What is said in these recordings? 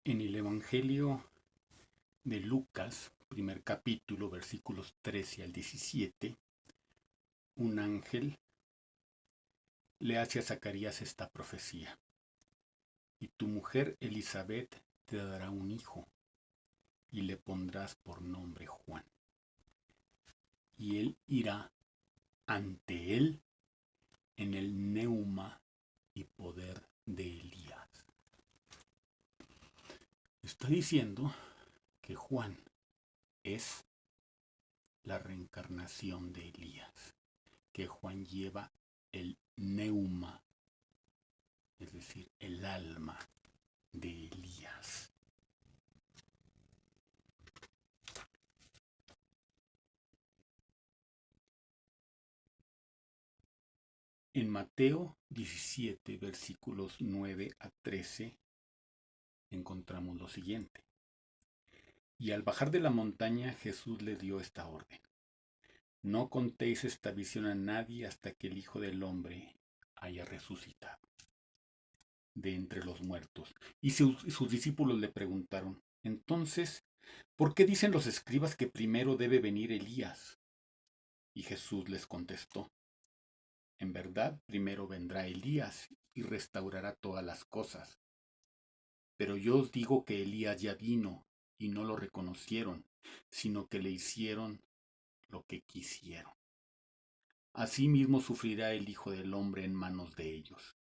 En el Evangelio de Lucas, primer capítulo, versículos 13 al 17, un ángel le hace a Zacarías esta profecía. Y tu mujer Elizabeth te dará un hijo, y le pondrás por nombre Juan. Y él irá ante él en el neuma y poder de Elías. Está diciendo que Juan es la reencarnación de Elías, que Juan lleva el neuma, es decir, el alma de Elías. En Mateo 17, versículos 9 a 13, encontramos lo siguiente. Y al bajar de la montaña, Jesús le dio esta orden. No contéis esta visión a nadie hasta que el Hijo del Hombre haya resucitado de entre los muertos. Y sus discípulos le preguntaron, entonces, ¿por qué dicen los escribas que primero debe venir Elías? Y Jesús les contestó, en verdad, primero vendrá Elías y restaurará todas las cosas. Pero yo os digo que Elías ya vino y no lo reconocieron, sino que le hicieron lo que quisieron. Asimismo sufrirá el Hijo del Hombre en manos de ellos.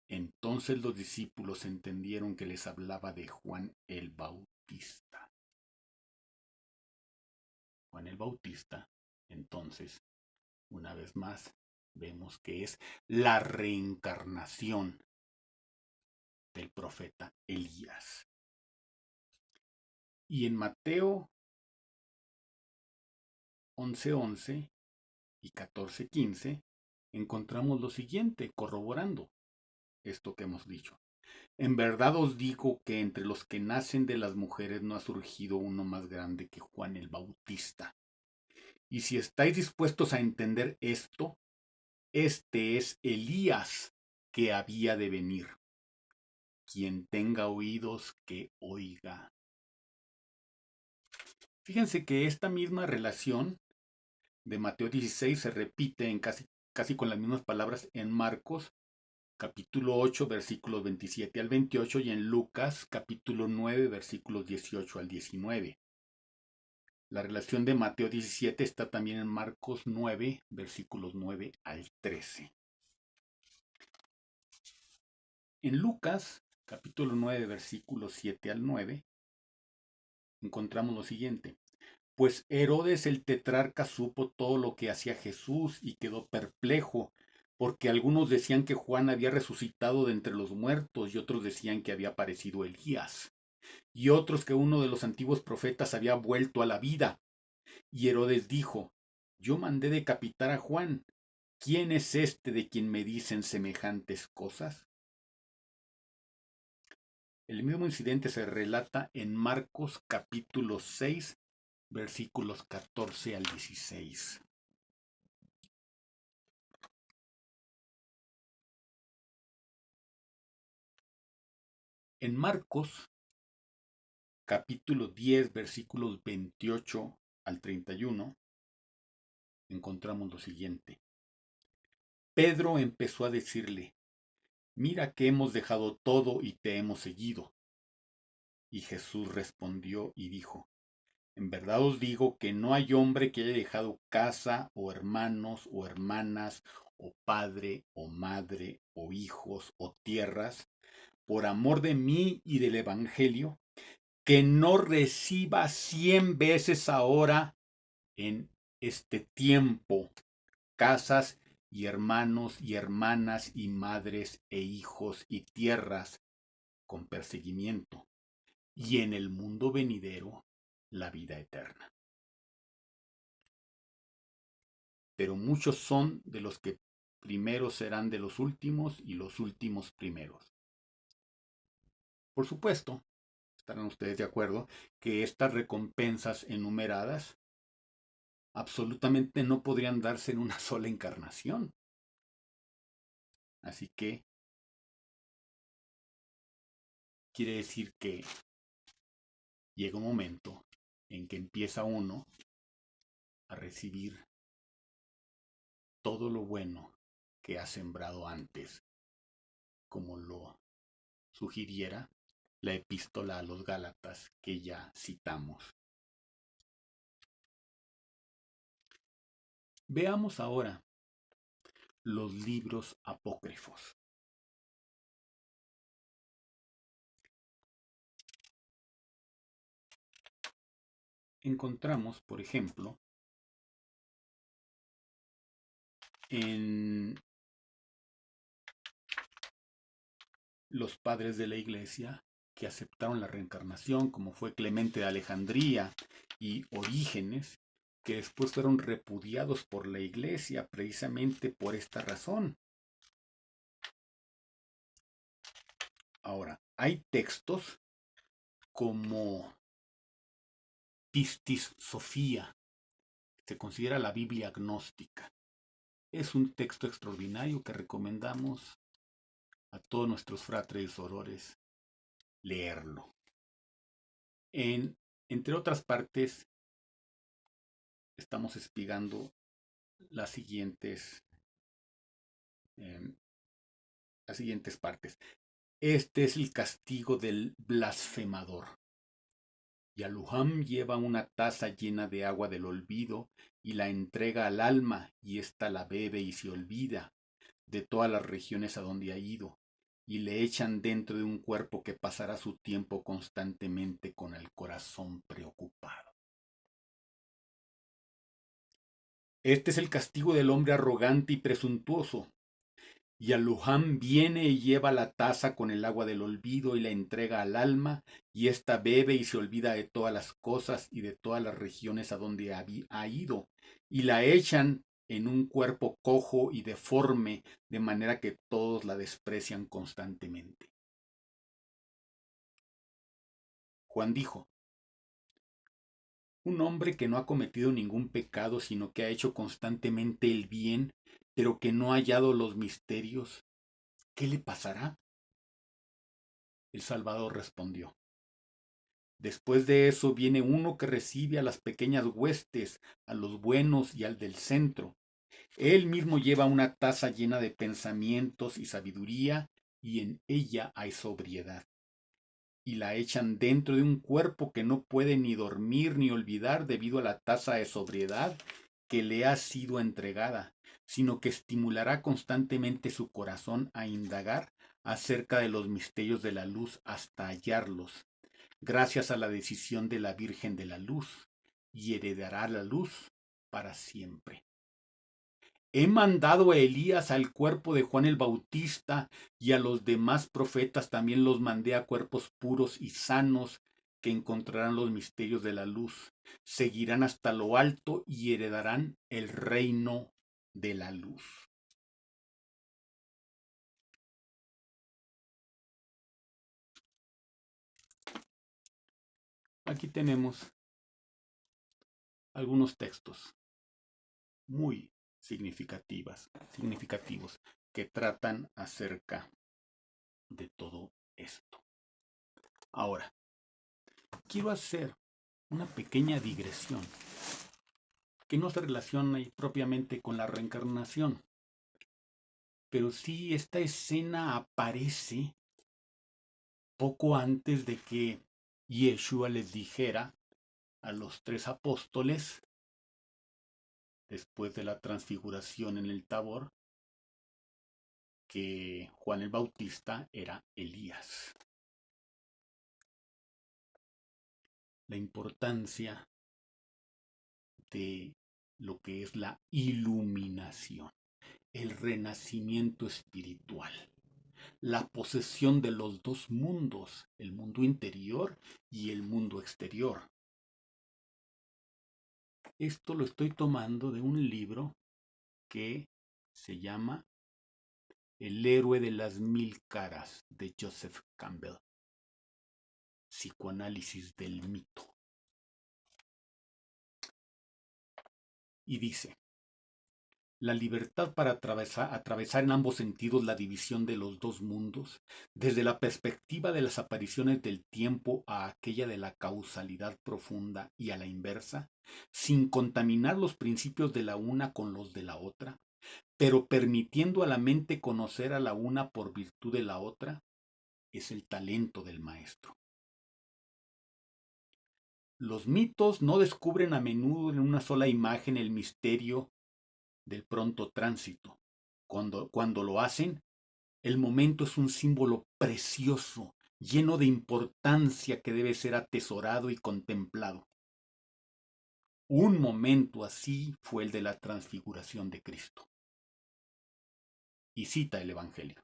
Entonces los discípulos entendieron que les hablaba de Juan el Bautista. Juan el Bautista, entonces, una vez más, vemos que es la reencarnación del profeta Elías. Y en Mateo 11:11 y 14:15 encontramos lo siguiente, corroborando esto que hemos dicho. En verdad os digo que entre los que nacen de las mujeres no ha surgido uno más grande que Juan el Bautista. Y si estáis dispuestos a entender esto, este es Elías que había de venir. Quien tenga oídos, que oiga. Fíjense que esta misma relación de Mateo 16 se repite en casi con las mismas palabras en Marcos capítulo 8 versículos 27 al 28 y en Lucas capítulo 9 versículos 18 al 19. La relación de Mateo 17 está también en Marcos 9 versículos 9 al 13. En Lucas capítulo 9 versículos 7 al 9 encontramos lo siguiente. Pues Herodes el tetrarca supo todo lo que hacía Jesús y quedó perplejo, porque algunos decían que Juan había resucitado de entre los muertos y otros decían que había aparecido Elías, y otros que uno de los antiguos profetas había vuelto a la vida. Y Herodes dijo, yo mandé decapitar a Juan. ¿Quién es este de quien me dicen semejantes cosas? El mismo incidente se relata en Marcos capítulo 6 versículos 14 al 16. En Marcos capítulo 10 versículos 28 al 31 encontramos lo siguiente. Pedro empezó a decirle, mira que hemos dejado todo y te hemos seguido. Y Jesús respondió y dijo, en verdad os digo que no hay hombre que haya dejado casa o hermanos o hermanas o padre o madre o hijos o tierras por amor de mí y del Evangelio, que no reciba 100 veces ahora en este tiempo casas y hermanos y hermanas y madres e hijos y tierras con perseguimiento, y en el mundo venidero la vida eterna. Pero muchos son de los que primeros serán de los últimos y los últimos primeros. Por supuesto, estarán ustedes de acuerdo que estas recompensas enumeradas absolutamente no podrían darse en una sola encarnación. Así que quiere decir que llega un momento en que empieza uno a recibir todo lo bueno que ha sembrado antes, como lo sugiriera la epístola a los Gálatas que ya citamos. Veamos ahora los libros apócrifos. Encontramos, por ejemplo, en los padres de la Iglesia que aceptaron la reencarnación, como fue Clemente de Alejandría y Orígenes, que después fueron repudiados por la Iglesia precisamente por esta razón. Ahora, hay textos como Pistis Sophia, se considera la Biblia gnóstica. Es un texto extraordinario que recomendamos a todos nuestros fratres y sorores leerlo. Entre otras partes, estamos espigando las siguientes, eh, las siguientes partes. Este es el castigo del blasfemador. Yaluham lleva una taza llena de agua del olvido y la entrega al alma, y ésta la bebe y se olvida de todas las regiones a donde ha ido, y le echan dentro de un cuerpo que pasará su tiempo constantemente con el corazón preocupado. Este es el castigo del hombre arrogante y presuntuoso. Y Aluham viene y lleva la taza con el agua del olvido y la entrega al alma, y ésta bebe y se olvida de todas las cosas y de todas las regiones a donde ha ido, y la echan en un cuerpo cojo y deforme, de manera que todos la desprecian constantemente. Juan dijo, un hombre que no ha cometido ningún pecado, sino que ha hecho constantemente el bien, pero que no ha hallado los misterios, ¿qué le pasará? El Salvador respondió, después de eso viene uno que recibe a las pequeñas huestes, a los buenos y al del centro. Él mismo lleva una taza llena de pensamientos y sabiduría, y en ella hay sobriedad. Y la echan dentro de un cuerpo que no puede ni dormir ni olvidar debido a la taza de sobriedad que le ha sido entregada, sino que estimulará constantemente su corazón a indagar acerca de los misterios de la luz hasta hallarlos, gracias a la decisión de la Virgen de la Luz, y heredará la luz para siempre. He mandado a Elías al cuerpo de Juan el Bautista, y a los demás profetas también los mandé a cuerpos puros y sanos, que encontrarán los misterios de la luz, seguirán hasta lo alto y heredarán el reino de la luz. Aquí tenemos algunos textos muy significativos que tratan acerca de todo esto. Ahora, quiero hacer una pequeña digresión que no se relaciona propiamente con la reencarnación, pero sí esta escena aparece poco antes de que Yeshua les dijera a los 3 apóstoles, después de la transfiguración en el Tabor, que Juan el Bautista era Elías. La importancia de lo que es la iluminación, el renacimiento espiritual, la posesión de los dos mundos, el mundo interior y el mundo exterior. Esto lo estoy tomando de un libro que se llama El héroe de las 1000 caras, de Joseph Campbell, psicoanálisis del mito. Y dice, la libertad para atravesar en ambos sentidos la división de los dos mundos, desde la perspectiva de las apariciones del tiempo a aquella de la causalidad profunda y a la inversa, sin contaminar los principios de la una con los de la otra, pero permitiendo a la mente conocer a la una por virtud de la otra, es el talento del maestro. Los mitos no descubren a menudo en una sola imagen el misterio del pronto tránsito. Cuando lo hacen, el momento es un símbolo precioso, lleno de importancia que debe ser atesorado y contemplado. Un momento así fue el de la transfiguración de Cristo. Y cita el Evangelio.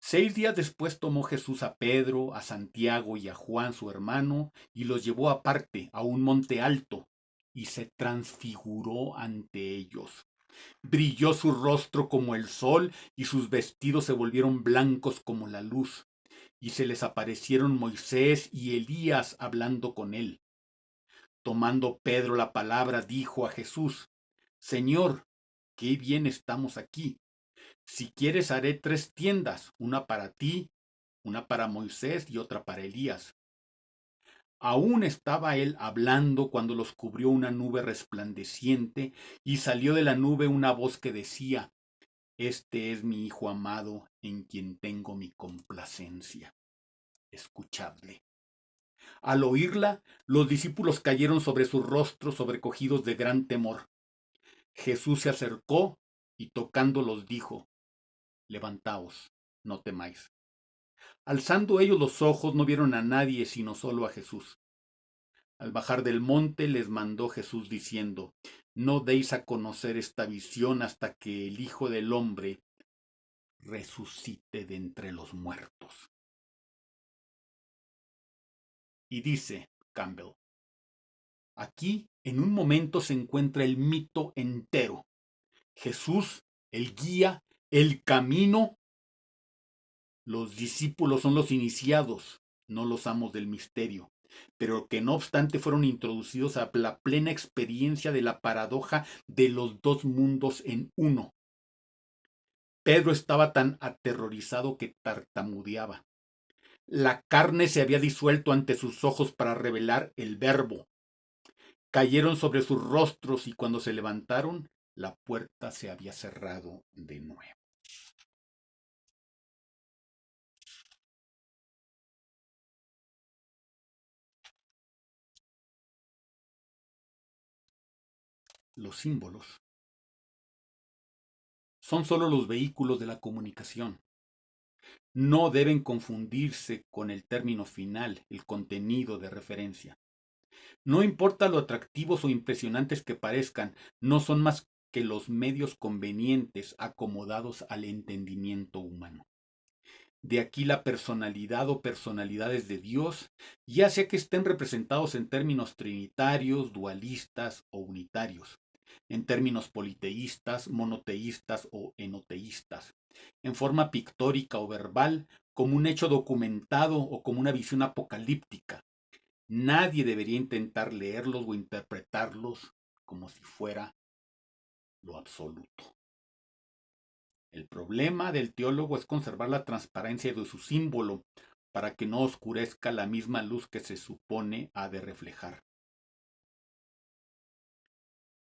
6 días después tomó Jesús a Pedro, a Santiago y a Juan su hermano, y los llevó aparte a un monte alto, y se transfiguró ante ellos. Brilló su rostro como el sol, y sus vestidos se volvieron blancos como la luz. Y se les aparecieron Moisés y Elías hablando con él. Tomando Pedro la palabra, dijo a Jesús: Señor, qué bien estamos aquí. Si quieres haré 3 tiendas, una para ti, una para Moisés y otra para Elías. Aún estaba él hablando cuando los cubrió una nube resplandeciente, y salió de la nube una voz que decía: Este es mi Hijo amado, en quien tengo mi complacencia. Escuchadle. Al oírla, los discípulos cayeron sobre sus rostros, sobrecogidos de gran temor. Jesús se acercó y tocándolos dijo: Levantaos, no temáis. Alzando ellos los ojos, no vieron a nadie, sino solo a Jesús. Al bajar del monte les mandó Jesús diciendo: No deis a conocer esta visión hasta que el Hijo del Hombre resucite de entre los muertos. Y dice Campbell: aquí en un momento se encuentra el mito entero. Jesús, el guía, el camino. Los discípulos son los iniciados, no los amos del misterio, pero que no obstante fueron introducidos a la plena experiencia de la paradoja de los dos mundos en uno. Pedro estaba tan aterrorizado que tartamudeaba. La carne se había disuelto ante sus ojos para revelar el verbo. Cayeron sobre sus rostros y cuando se levantaron, la puerta se había cerrado de nuevo. Los símbolos son solo los vehículos de la comunicación. No deben confundirse con el término final, el contenido de referencia. No importa lo atractivos o impresionantes que parezcan, no son más que los medios convenientes acomodados al entendimiento humano. De aquí la personalidad o personalidades de Dios, ya sea que estén representados en términos trinitarios, dualistas o unitarios, en términos politeístas, monoteístas o enoteístas, en forma pictórica o verbal, como un hecho documentado o como una visión apocalíptica. Nadie debería intentar leerlos o interpretarlos como si fuera lo absoluto. El problema del teólogo es conservar la transparencia de su símbolo para que no oscurezca la misma luz que se supone ha de reflejar.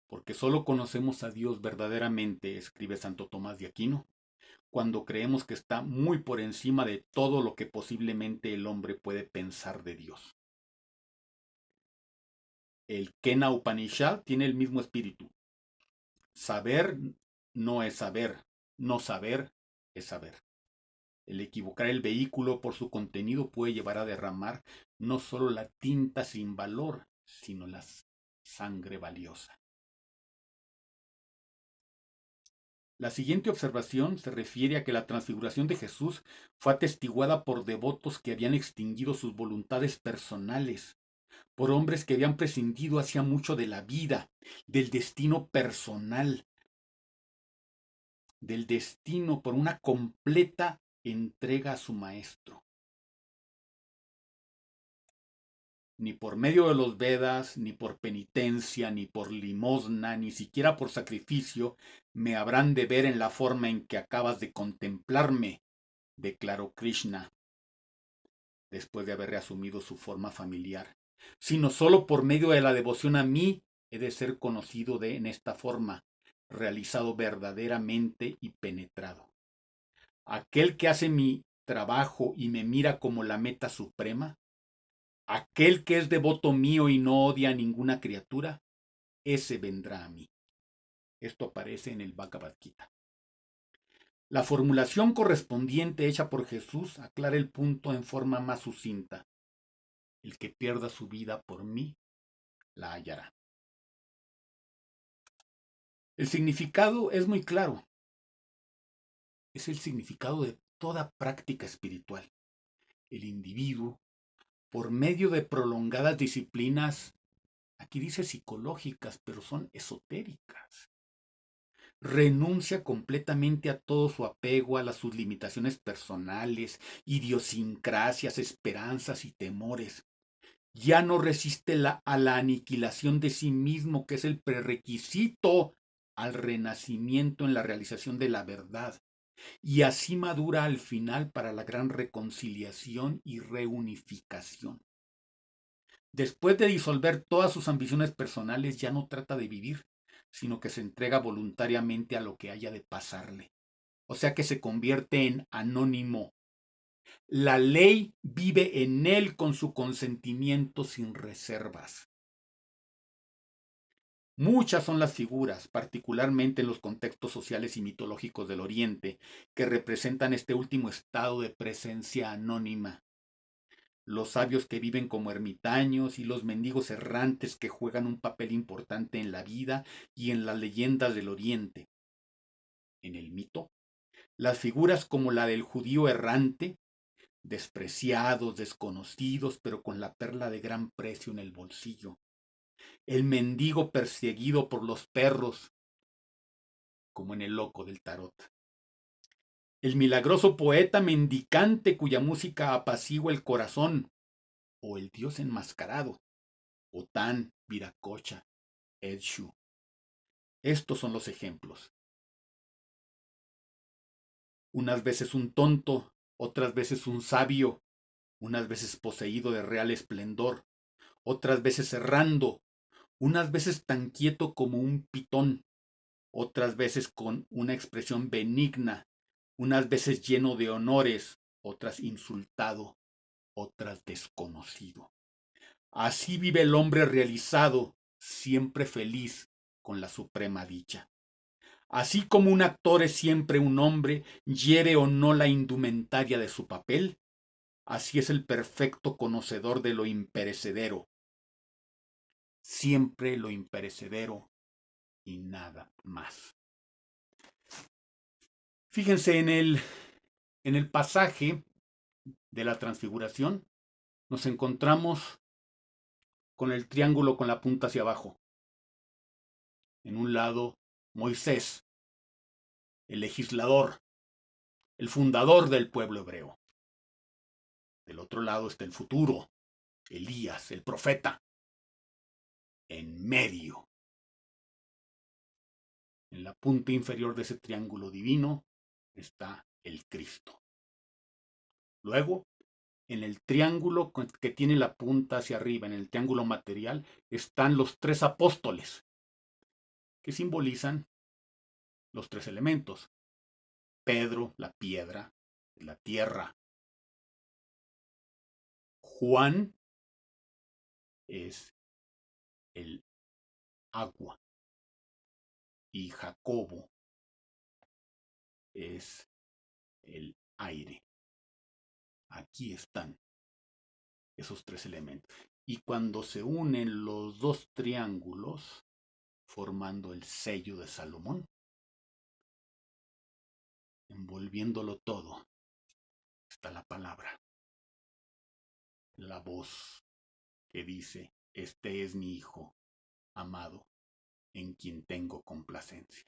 Porque solo conocemos a Dios verdaderamente, escribe Santo Tomás de Aquino, cuando creemos que está muy por encima de todo lo que posiblemente el hombre puede pensar de Dios. El Kena Upanishad tiene el mismo espíritu. Saber no es saber, no saber es saber. El equivocar el vehículo por su contenido puede llevar a derramar no solo la tinta sin valor, sino la sangre valiosa. La siguiente observación se refiere a que la transfiguración de Jesús fue atestiguada por devotos que habían extinguido sus voluntades personales, por hombres que habían prescindido hacía mucho de la vida, del destino personal, del destino por una completa entrega a su Maestro. ni por medio de los Vedas, ni por penitencia, ni por limosna, ni siquiera por sacrificio, me habrán de ver en la forma en que acabas de contemplarme, declaró Krishna, después de haber reasumido su forma familiar, sino solo por medio de la devoción a mí he de ser conocido en esta forma, realizado verdaderamente y penetrado. Aquel que hace mi trabajo y me mira como la meta suprema, aquel que es devoto mío y no odia a ninguna criatura, ese vendrá a mí. Esto aparece en el Bhagavad Gita. La formulación correspondiente hecha por Jesús aclara el punto en forma más sucinta. El que pierda su vida por mí, la hallará. El significado es muy claro. Es el significado de toda práctica espiritual. El individuo, por medio de prolongadas disciplinas, aquí dice psicológicas, pero son esotéricas, renuncia completamente a todo su apego a sus limitaciones personales, idiosincrasias, esperanzas y temores. Ya no resiste a la aniquilación de sí mismo, que es el prerequisito al renacimiento en la realización de la verdad, y así madura al final para la gran reconciliación y reunificación. Después de disolver todas sus ambiciones personales, ya no trata de vivir, sino que se entrega voluntariamente a lo que haya de pasarle. O sea que se convierte en anónimo. La ley vive en él con su consentimiento sin reservas. Muchas son las figuras, particularmente en los contextos sociales y mitológicos del Oriente, que representan este último estado de presencia anónima. Los sabios que viven como ermitaños y los mendigos errantes que juegan un papel importante en la vida y en las leyendas del Oriente. En el mito, las figuras como la del judío errante, despreciados, desconocidos, pero con la perla de gran precio en el bolsillo. El mendigo perseguido por los perros, como en el loco del tarot. El milagroso poeta mendicante cuya música apacigua el corazón, o el dios enmascarado, Otán, Viracocha, Edshu. Estos son los ejemplos. Unas veces un tonto, otras veces un sabio, unas veces poseído de real esplendor, otras veces errando, unas veces tan quieto como un pitón, otras veces con una expresión benigna, unas veces lleno de honores, otras insultado, otras desconocido. Así vive el hombre realizado, siempre feliz con la suprema dicha. Así como un actor es siempre un hombre, hiere o no la indumentaria de su papel, así es el perfecto conocedor de lo imperecedero. Siempre lo imperecedero y nada más. Fíjense en el pasaje de la transfiguración, nos encontramos con el triángulo con la punta hacia abajo. En un lado, Moisés, el legislador, el fundador del pueblo hebreo. Del otro lado está el futuro, Elías, el profeta. En medio, en la punta inferior de ese triángulo divino, está el Cristo. Luego, en el triángulo que tiene la punta hacia arriba, en el triángulo material, están los tres apóstoles, que simbolizan los tres elementos. Pedro, la piedra, la tierra. Juan es el agua. Y Jacobo es el aire. Aquí están esos tres elementos. Y cuando se unen los dos triángulos, formando el sello de Salomón, envolviéndolo todo, está la palabra, la voz que dice, este es mi hijo amado, en quien tengo complacencia.